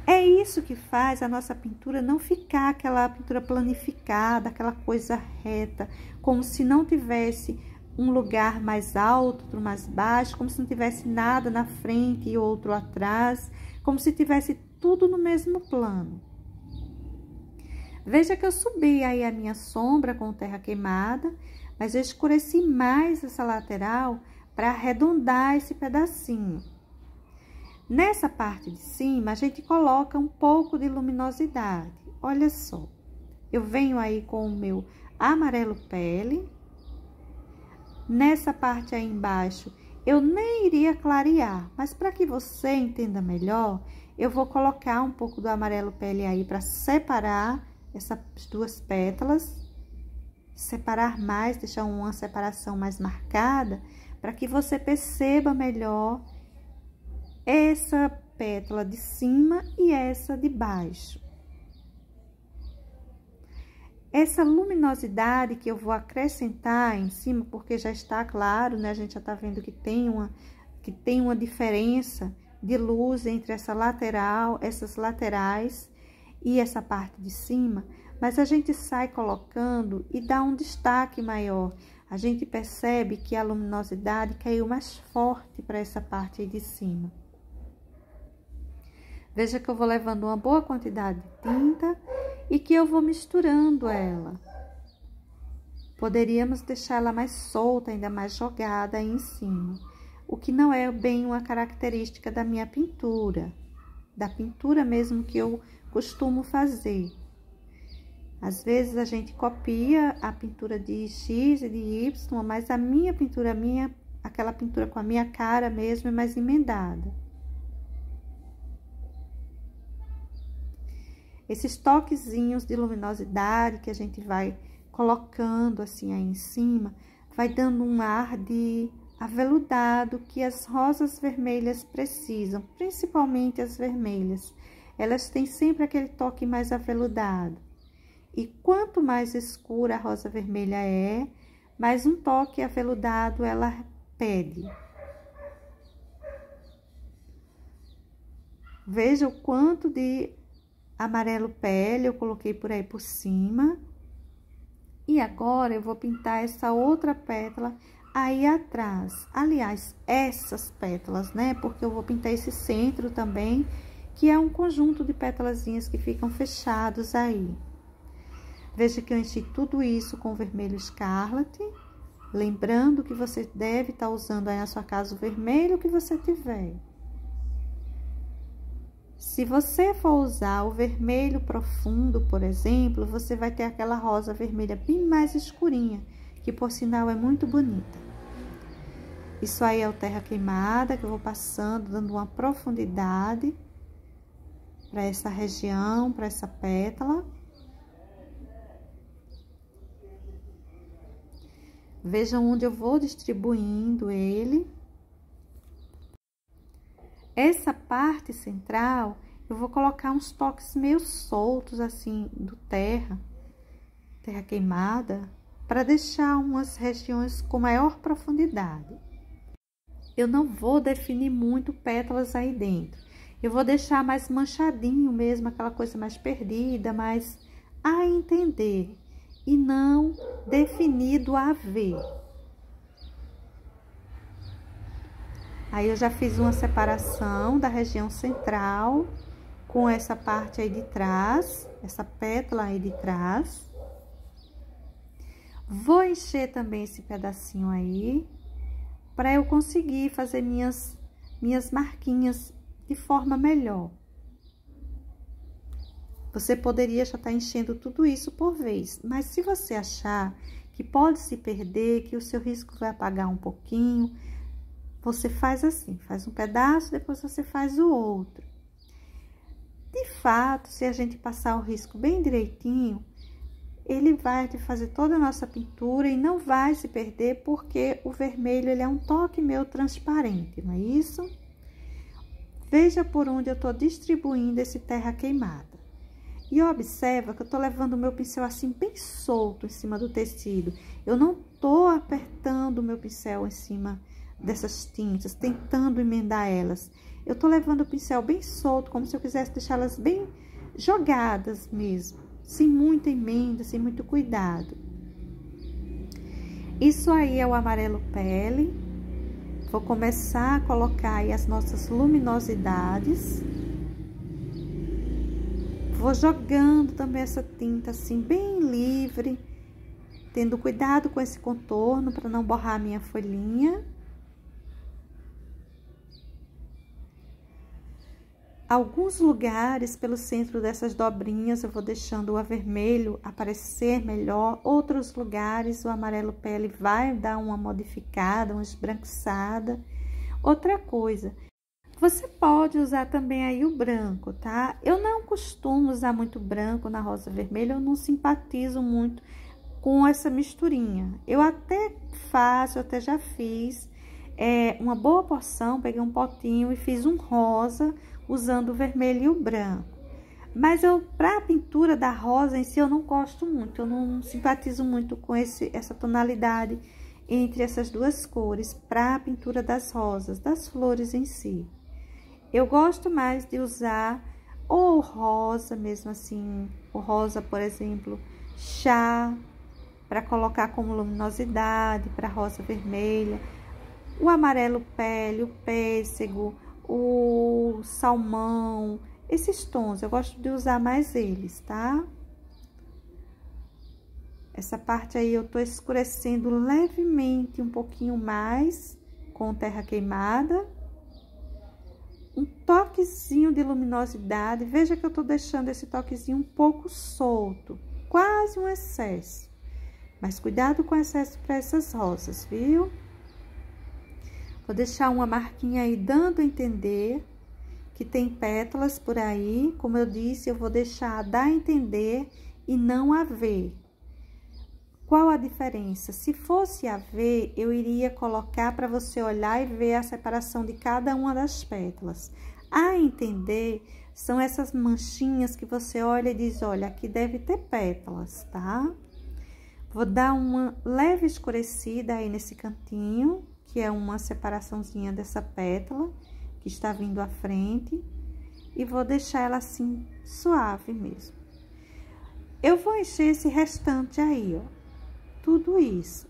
é isso que faz a nossa pintura não ficar aquela pintura planificada, aquela coisa reta, como se não tivesse um lugar mais alto, outro mais baixo, como se não tivesse nada na frente e outro atrás, como se tivesse tudo no mesmo plano. Veja que eu subi aí a minha sombra com terra queimada, mas eu escureci mais essa lateral para arredondar esse pedacinho. Nessa parte de cima, a gente coloca um pouco de luminosidade. Olha só, eu venho aí com o meu amarelo pele. Nessa parte aí embaixo, eu nem iria clarear, mas para que você entenda melhor, eu vou colocar um pouco do amarelo pele aí para separar essas duas pétalas, separar mais, deixar uma separação mais marcada, para que você perceba melhor essa pétala de cima e essa de baixo. Essa luminosidade que eu vou acrescentar em cima, porque já está claro, né? A gente já está vendo que tem uma diferença de luz entre essa lateral, essas laterais e essa parte de cima, mas a gente sai colocando e dá um destaque maior. A gente percebe que a luminosidade caiu mais forte para essa parte aí de cima. Veja que eu vou levando uma boa quantidade de tinta e que eu vou misturando ela. Poderíamos deixar ela mais solta, ainda mais jogada aí em cima, o que não é bem uma característica da minha pintura, da pintura mesmo que eu costumo fazer. Às vezes a gente copia a pintura de X e de Y, mas a minha pintura, aquela pintura com a minha cara mesmo, é mais emendada. Esses toquezinhos de luminosidade que a gente vai colocando assim aí em cima, vai dando um ar de aveludado que as rosas vermelhas precisam, principalmente as vermelhas. Elas têm sempre aquele toque mais aveludado. E quanto mais escura a rosa vermelha é, mais um toque aveludado ela pede. Veja o quanto de amarelo pele eu coloquei por aí por cima. E agora eu vou pintar essa outra pétala aí atrás. Aliás, essas pétalas, né? Porque eu vou pintar esse centro também, que é um conjunto de pétalazinhas que ficam fechados aí. Veja que eu enchi tudo isso com vermelho escarlate. Lembrando que você deve estar usando aí na sua casa o vermelho que você tiver. Se você for usar o vermelho profundo, por exemplo, você vai ter aquela rosa vermelha bem mais escurinha, que por sinal é muito bonita. Isso aí é o terra queimada, que eu vou passando, dando uma profundidade para essa região, para essa pétala. Vejam onde eu vou distribuindo ele. Essa parte central, eu vou colocar uns toques meio soltos, assim, do terra queimada, para deixar umas regiões com maior profundidade. Eu não vou definir muito pétalas aí dentro. Eu vou deixar mais manchadinho mesmo, aquela coisa mais perdida, mais a entender, e não definido a ver. Aí eu já fiz uma separação da região central com essa parte aí de trás, essa pétala aí de trás. Vou encher também esse pedacinho aí, para eu conseguir fazer minhas marquinhas de forma melhor. Você poderia já estar enchendo tudo isso por vez, mas se você achar que pode se perder, que o seu risco vai apagar um pouquinho, você faz assim, faz um pedaço, depois você faz o outro. De fato, se a gente passar o risco bem direitinho, ele vai fazer toda a nossa pintura e não vai se perder, porque o vermelho ele é um toque meio transparente, não é isso? Veja por onde eu tô distribuindo esse terra queimada. E observa que eu tô levando o meu pincel assim bem solto em cima do tecido. Eu não tô apertando o meu pincel em cima dessas tintas, tentando emendar elas. Eu tô levando o pincel bem solto, como se eu quisesse deixá-las bem jogadas mesmo, sem muita emenda, sem muito cuidado. Isso aí é o amarelo pele. Vou começar a colocar aí as nossas luminosidades. Vou jogando também essa tinta assim, bem livre, tendo cuidado com esse contorno para não borrar a minha folhinha. Alguns lugares pelo centro dessas dobrinhas eu vou deixando o avermelho aparecer melhor. Outros lugares o amarelo pele vai dar uma modificada, uma esbranquiçada. Outra coisa, você pode usar também aí o branco, tá? Eu não costumo usar muito branco na rosa vermelha, eu não simpatizo muito com essa misturinha. Eu até faço, eu até já fiz uma boa porção, peguei um potinho e fiz um rosa usando o vermelho e o branco. Mas para a pintura da rosa em si, eu não gosto muito, eu não simpatizo muito com essa tonalidade entre essas duas cores para a pintura das rosas, das flores em si. Eu gosto mais de usar ou rosa mesmo assim, o rosa, por exemplo, chá, para colocar como luminosidade, para rosa vermelha, o amarelo pele, o pêssego, o salmão, esses tons, eu gosto de usar mais eles, tá? Essa parte aí eu tô escurecendo levemente um pouquinho mais com terra queimada. Um toquezinho de luminosidade, veja que eu tô deixando esse toquezinho um pouco solto, quase um excesso. Mas cuidado com excesso para essas rosas, viu? Vou deixar uma marquinha aí dando a entender que tem pétalas por aí. Como eu disse, eu vou deixar dar a entender e não a ver. Qual a diferença? Se fosse a ver, eu iria colocar para você olhar e ver a separação de cada uma das pétalas. A entender, são essas manchinhas que você olha e diz, olha, aqui deve ter pétalas, tá? Vou dar uma leve escurecida aí nesse cantinho, que é uma separaçãozinha dessa pétala, que está vindo à frente. E vou deixar ela assim, suave mesmo. Eu vou encher esse restante aí, ó. Tudo isso.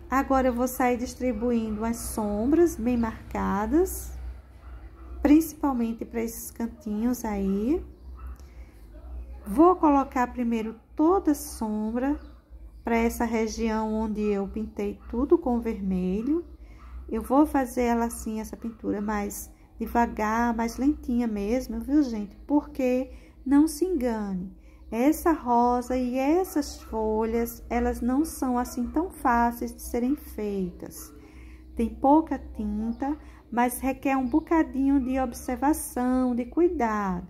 Agora, eu vou sair distribuindo as sombras bem marcadas, principalmente para esses cantinhos aí. Vou colocar primeiro toda a sombra para essa região onde eu pintei tudo com vermelho. Eu vou fazer ela assim, essa pintura mais devagar, mais lentinha mesmo, viu, gente? Porque não se engane. Essa rosa e essas folhas, elas não são assim tão fáceis de serem feitas. Tem pouca tinta, mas requer um bocadinho de observação, de cuidado.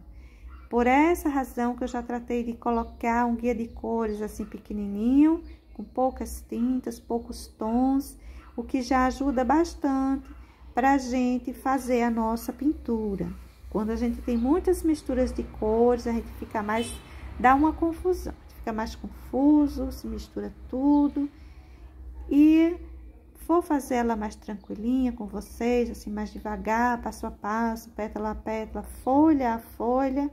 Por essa razão que eu já tratei de colocar um guia de cores assim pequenininho, com poucas tintas, poucos tons, o que já ajuda bastante para a gente fazer a nossa pintura. Quando a gente tem muitas misturas de cores, a gente fica mais... dá uma confusão, fica mais confuso, se mistura tudo. E vou fazer ela mais tranquilinha com vocês, assim, mais devagar, passo a passo, pétala a pétala, folha a folha,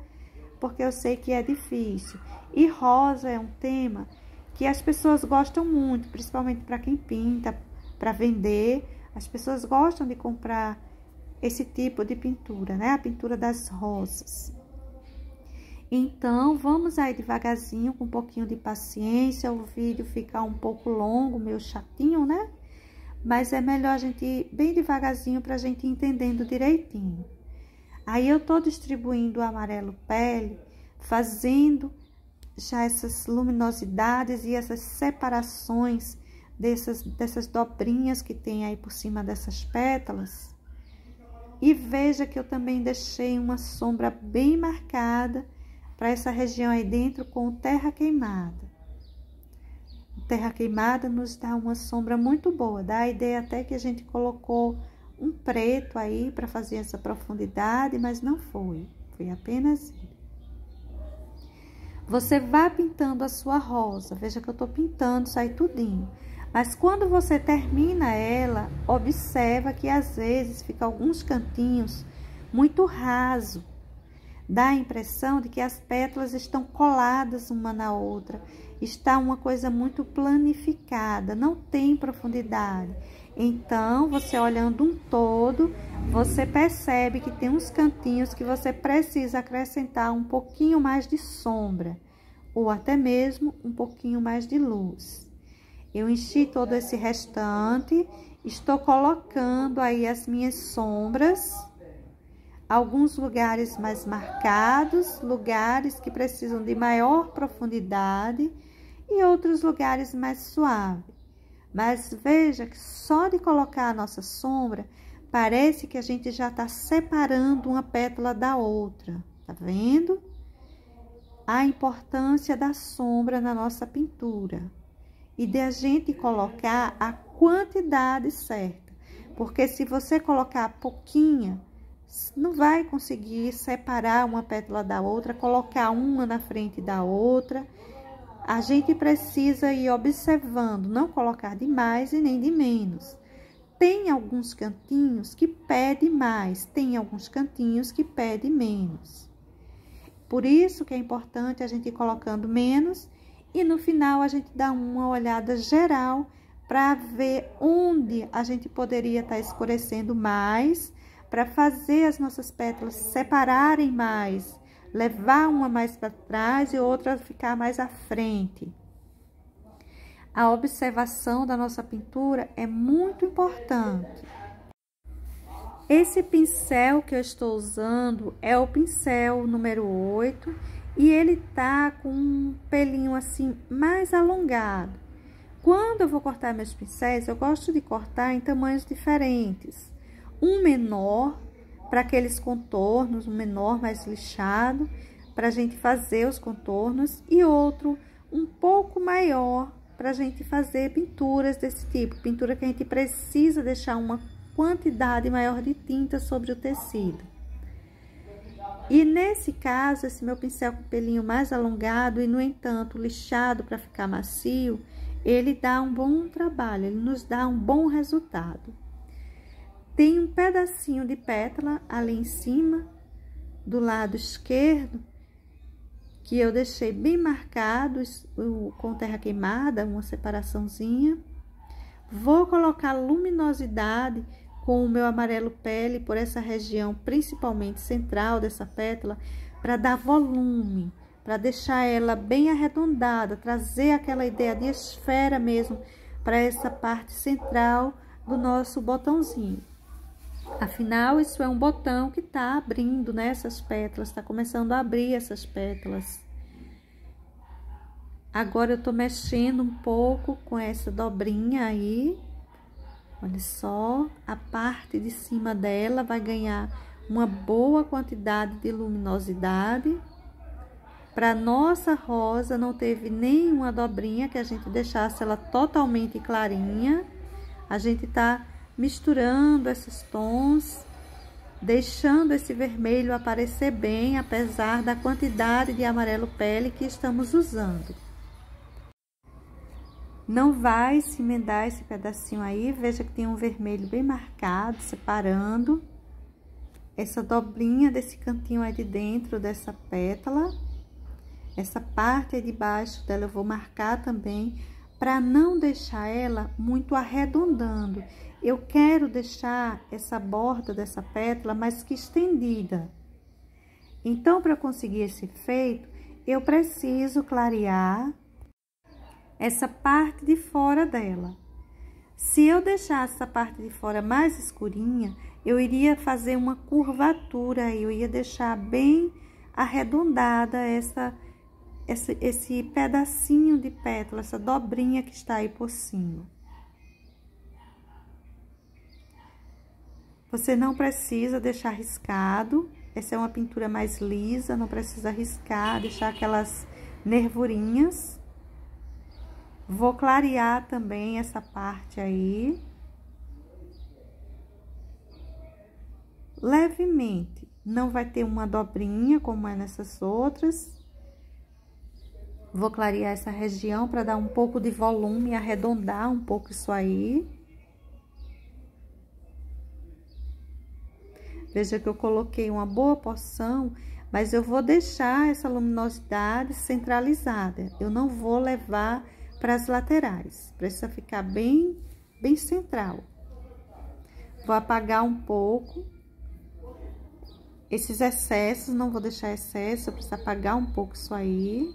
porque eu sei que é difícil. E rosa é um tema que as pessoas gostam muito, principalmente para quem pinta, para vender. As pessoas gostam de comprar esse tipo de pintura, né? A pintura das rosas. Então, vamos aí devagarzinho, com um pouquinho de paciência. O vídeo fica um pouco longo, meio chatinho, né? Mas é melhor a gente ir bem devagarzinho pra gente ir entendendo direitinho. Aí, eu tô distribuindo o amarelo pele, fazendo já essas luminosidades e essas separações dessas dobrinhas que tem aí por cima dessas pétalas. E veja que eu também deixei uma sombra bem marcada para essa região aí dentro com terra queimada. Terra queimada nos dá uma sombra muito boa, dá a ideia até que a gente colocou um preto aí para fazer essa profundidade, mas não foi, foi apenas ele. Você vai pintando a sua rosa, veja que eu tô pintando isso aí tudinho. Mas quando você termina ela, observa que às vezes fica alguns cantinhos muito raso. Dá a impressão de que as pétalas estão coladas uma na outra. Está uma coisa muito planificada, não tem profundidade. Então, você olhando um todo, você percebe que tem uns cantinhos que você precisa acrescentar um pouquinho mais de sombra, ou até mesmo um pouquinho mais de luz. Eu enchi todo esse restante, estou colocando aí as minhas sombras, alguns lugares mais marcados, lugares que precisam de maior profundidade e outros lugares mais suaves. Mas veja que só de colocar a nossa sombra, parece que a gente já está separando uma pétala da outra, tá vendo? A importância da sombra na nossa pintura. e de a gente colocar a quantidade certa. Porque se você colocar pouquinha, não vai conseguir separar uma pétala da outra, colocar uma na frente da outra. A gente precisa ir observando, não colocar de mais e nem de menos. Tem alguns cantinhos que pede mais, tem alguns cantinhos que pede menos. Por isso que é importante a gente ir colocando menos e no final a gente dá uma olhada geral para ver onde a gente poderia estar escurecendo mais, para fazer as nossas pétalas separarem mais, levar uma mais para trás e outra ficar mais à frente. A observação da nossa pintura é muito importante. Esse pincel que eu estou usando é o pincel número 8 e ele tá com um pelinho assim mais alongado. Quando eu vou cortar meus pincéis, eu gosto de cortar em tamanhos diferentes. Um menor para aqueles contornos, um menor mais lixado para a gente fazer os contornos e outro um pouco maior para a gente fazer pinturas desse tipo, pintura que a gente precisa deixar uma quantidade maior de tinta sobre o tecido. E nesse caso, esse meu pincel com pelinho mais alongado e, no entanto, lixado para ficar macio, ele dá um bom trabalho, ele nos dá um bom resultado. Tem um pedacinho de pétala ali em cima, do lado esquerdo, que eu deixei bem marcado com terra queimada, uma separaçãozinha. Vou colocar luminosidade com o meu amarelo pele por essa região, principalmente central dessa pétala, para dar volume, para deixar ela bem arredondada, trazer aquela ideia de esfera mesmo para essa parte central do nosso botãozinho. Afinal, isso é um botão que está abrindo, né, essas pétalas, está começando a abrir essas pétalas. Agora eu tô mexendo um pouco com essa dobrinha aí. Olha só, a parte de cima dela vai ganhar uma boa quantidade de luminosidade. Para nossa rosa não teve nenhuma dobrinha, que a gente deixasse ela totalmente clarinha. A gente tá misturando esses tons, deixando esse vermelho aparecer bem, apesar da quantidade de amarelo pele que estamos usando. Não vai se emendar esse pedacinho aí, veja que tem um vermelho bem marcado, separando essa dobrinha desse cantinho aí de dentro dessa pétala. Essa parte aí de baixo dela eu vou marcar também, para não deixar ela muito arredondando. Eu quero deixar essa borda dessa pétala mais que estendida. Então, para conseguir esse efeito, eu preciso clarear essa parte de fora dela. Se eu deixasse essa parte de fora mais escurinha, eu iria fazer uma curvatura, eu ia deixar bem arredondada esse pedacinho de pétala, essa dobrinha que está aí por cima. Você não precisa deixar riscado, essa é uma pintura mais lisa, não precisa riscar, deixar aquelas nervurinhas. Vou clarear também essa parte aí. Levemente, não vai ter uma dobrinha como é nessas outras. Vou clarear essa região para dar um pouco de volume, arredondar um pouco isso aí. Veja que eu coloquei uma boa porção, mas eu vou deixar essa luminosidade centralizada. Eu não vou levar para as laterais, precisa ficar bem central. Vou apagar um pouco esses excessos, não vou deixar excesso, eu preciso apagar um pouco isso aí.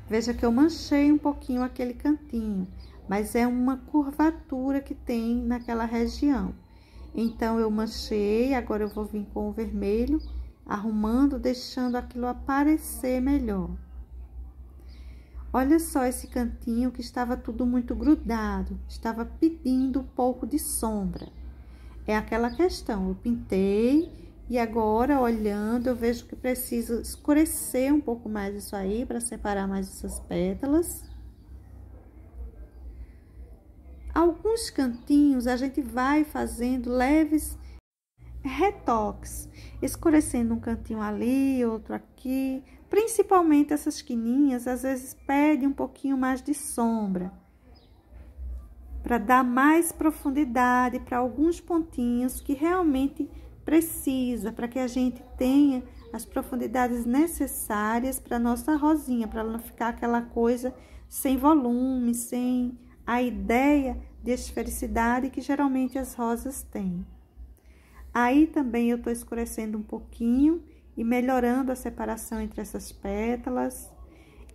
Veja que eu manchei um pouquinho aquele cantinho, mas é uma curvatura que tem naquela região. Então, eu manchei, agora eu vou vir com o vermelho, arrumando, deixando aquilo aparecer melhor. Olha só esse cantinho que estava tudo muito grudado, estava pedindo um pouco de sombra. É aquela questão, eu pintei e agora, olhando, eu vejo que preciso escurecer um pouco mais isso aí, para separar mais essas pétalas. Alguns cantinhos a gente vai fazendo leves retoques, escurecendo um cantinho ali, outro aqui. Principalmente essas quininhas, às vezes pedem um pouquinho mais de sombra, para dar mais profundidade para alguns pontinhos que realmente precisa, para que a gente tenha as profundidades necessárias para nossa rosinha, para ela não ficar aquela coisa sem volume, sem a ideia de esfericidade que geralmente as rosas têm. Aí também eu estou escurecendo um pouquinho e melhorando a separação entre essas pétalas.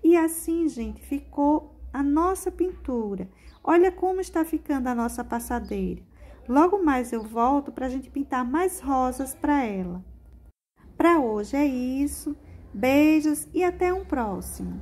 E assim, gente, ficou a nossa pintura. Olha como está ficando a nossa passadeira. Logo mais eu volto para a gente pintar mais rosas para ela. Para hoje é isso. Beijos e até um próximo.